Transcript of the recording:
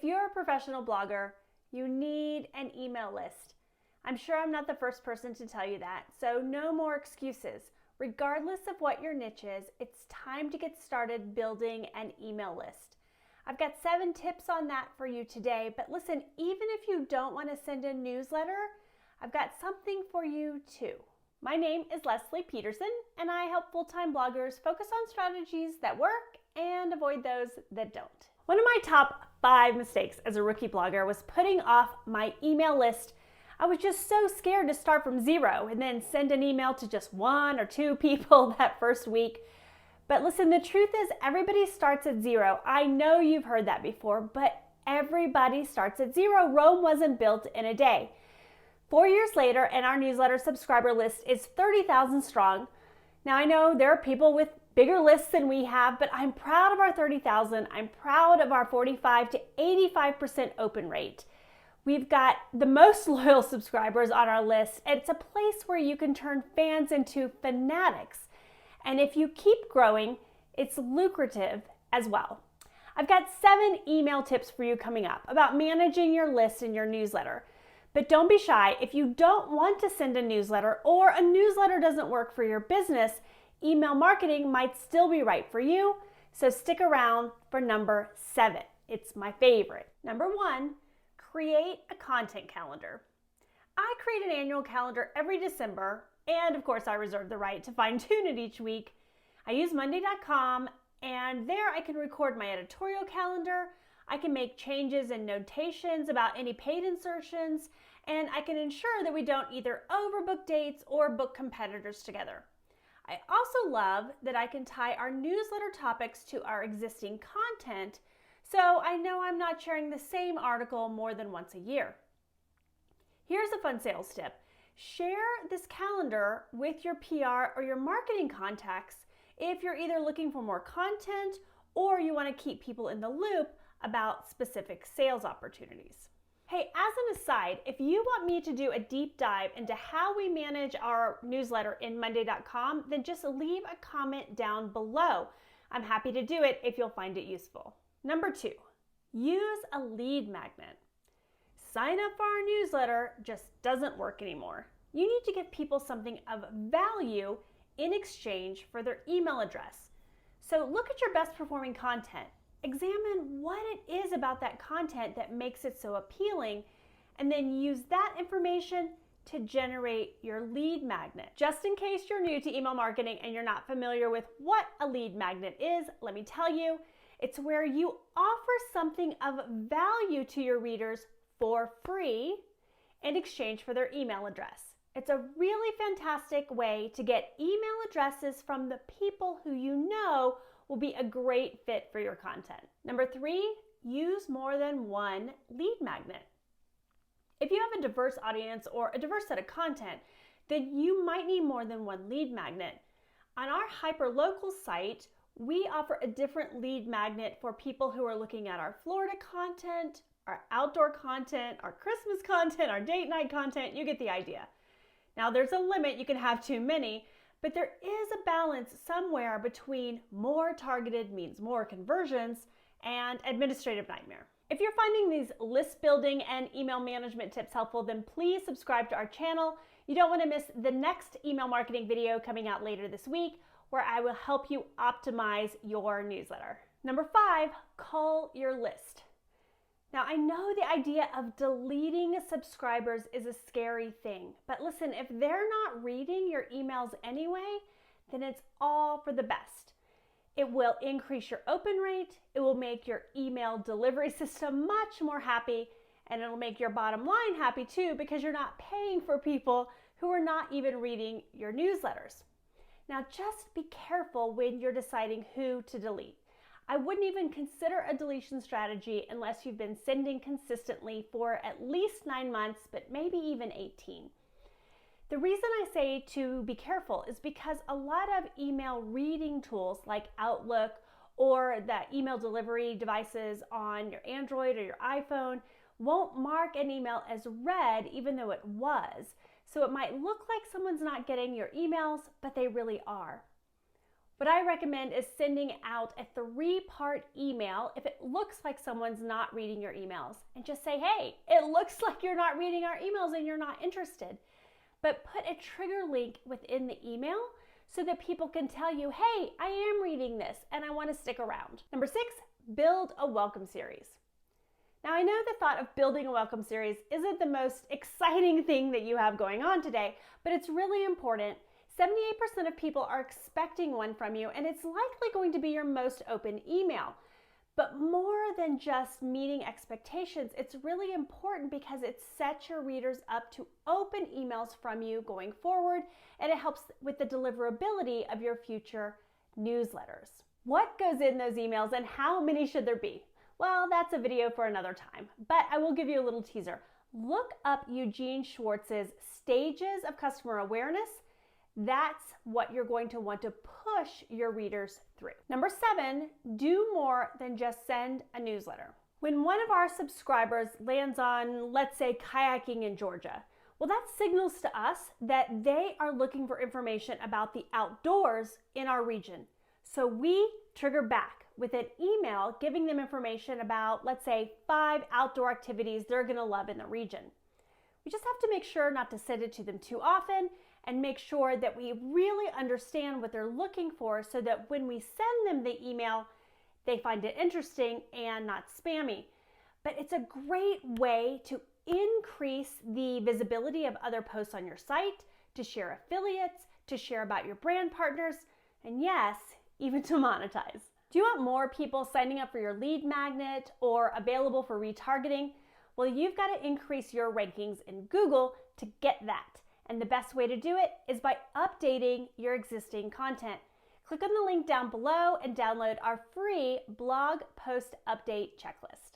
If you're a professional blogger, you need an email list. I'm sure I'm not the first person to tell you that, so no more excuses. Regardless of what your niche is, it's time to get started building an email list. I've got 7 tips on that for you today, but listen, even if you don't want to send a newsletter, I've got something for you too. My name is Leslie Peterson, and I help full-time bloggers focus on strategies that work and avoid those that don't. One of my top 5 mistakes as a rookie blogger was putting off my email list. I was just so scared to start from 0 and then send an email to just 1 or 2 people that first week. But listen, the truth is everybody starts at 0. I know you've heard that before, but everybody starts at 0. Rome wasn't built in a day. 4 years later, and our newsletter subscriber list is 30,000 strong. Now, I know there are people with bigger lists than we have, but I'm proud of our 30,000. I'm proud of our 45 to 85% open rate. We've got the most loyal subscribers on our list. It's a place where you can turn fans into fanatics. And if you keep growing, it's lucrative as well. I've got 7 email tips for you coming up about managing your list in your newsletter. But don't be shy. If you don't want to send a newsletter or a newsletter doesn't work for your business, email marketing might still be right for you. So stick around for number 7. It's my favorite. Number 1, create a content calendar. I create an annual calendar every December, and of course I reserve the right to fine-tune it each week. I use monday.com, and there I can record my editorial calendar. I can make changes and notations about any paid insertions, and I can ensure that we don't either overbook dates or book competitors together. I also love that I can tie our newsletter topics to our existing content, so I know I'm not sharing the same article more than once a year. Here's a fun sales tip. Share this calendar with your PR or your marketing contacts if you're either looking for more content or you want to keep people in the loop about specific sales opportunities. Hey, as an aside, if you want me to do a deep dive into how we manage our newsletter in monday.com, then just leave a comment down below. I'm happy to do it if you'll find it useful. Number 2, use a lead magnet. Sign up for our newsletter just doesn't work anymore. You need to give people something of value in exchange for their email address. So look at your best performing content. Examine what it is about that content that makes it so appealing, and then use that information to generate your lead magnet. Just in case you're new to email marketing and you're not familiar with what a lead magnet is, let me tell you, it's where you offer something of value to your readers for free in exchange for their email address. It's a really fantastic way to get email addresses from the people who you know will be a great fit for your content. Number 3, use more than one lead magnet. If you have a diverse audience or a diverse set of content, then you might need more than one lead magnet. On our hyperlocal site, we offer a different lead magnet for people who are looking at our Florida content, our outdoor content, our Christmas content, our date night content. You get the idea. Now, there's a limit. You can have too many. But there is a balance somewhere between more targeted means more conversions and administrative nightmare. If you're finding these list building and email management tips helpful, then please subscribe to our channel. You don't want to miss the next email marketing video coming out later this week, where I will help you optimize your newsletter. Number 5, cull your list. Now, I know the idea of deleting subscribers is a scary thing, but listen, if they're not reading your emails anyway, then it's all for the best. It will increase your open rate, it will make your email delivery system much more happy, and it'll make your bottom line happy too, because you're not paying for people who are not even reading your newsletters. Now, just be careful when you're deciding who to delete. I wouldn't even consider a deletion strategy unless you've been sending consistently for at least 9 months, but maybe even 18. The reason I say to be careful is because a lot of email reading tools like Outlook or the email delivery devices on your Android or your iPhone won't mark an email as read even though it was. So it might look like someone's not getting your emails, but they really are. What I recommend is sending out a 3-part email if it looks like someone's not reading your emails, and just say, hey, it looks like you're not reading our emails and you're not interested. But put a trigger link within the email so that people can tell you, hey, I am reading this and I want to stick around. Number 6, build a welcome series. Now, I know the thought of building a welcome series isn't the most exciting thing that you have going on today, but it's really important. 78% of people are expecting one from you, and it's likely going to be your most open email. But more than just meeting expectations, it's really important because it sets your readers up to open emails from you going forward, and it helps with the deliverability of your future newsletters. What goes in those emails and how many should there be? Well, that's a video for another time, but I will give you a little teaser. Look up Eugene Schwartz's Stages of Customer Awareness. That's what you're going to want to push your readers through. Number 7, do more than just send a newsletter. When one of our subscribers lands on, let's say, kayaking in Georgia, well, that signals to us that they are looking for information about the outdoors in our region. So we trigger back with an email giving them information about, let's say, 5 outdoor activities they're going to love in the region. We just have to make sure not to send it to them too often and make sure that we really understand what they're looking for so that when we send them the email, they find it interesting and not spammy. But it's a great way to increase the visibility of other posts on your site, to share affiliates, to share about your brand partners, and yes, even to monetize. Do you want more people signing up for your lead magnet or available for retargeting? Well, you've got to increase your rankings in Google to get that. And the best way to do it is by updating your existing content. Click on the link down below and download our free blog post update checklist.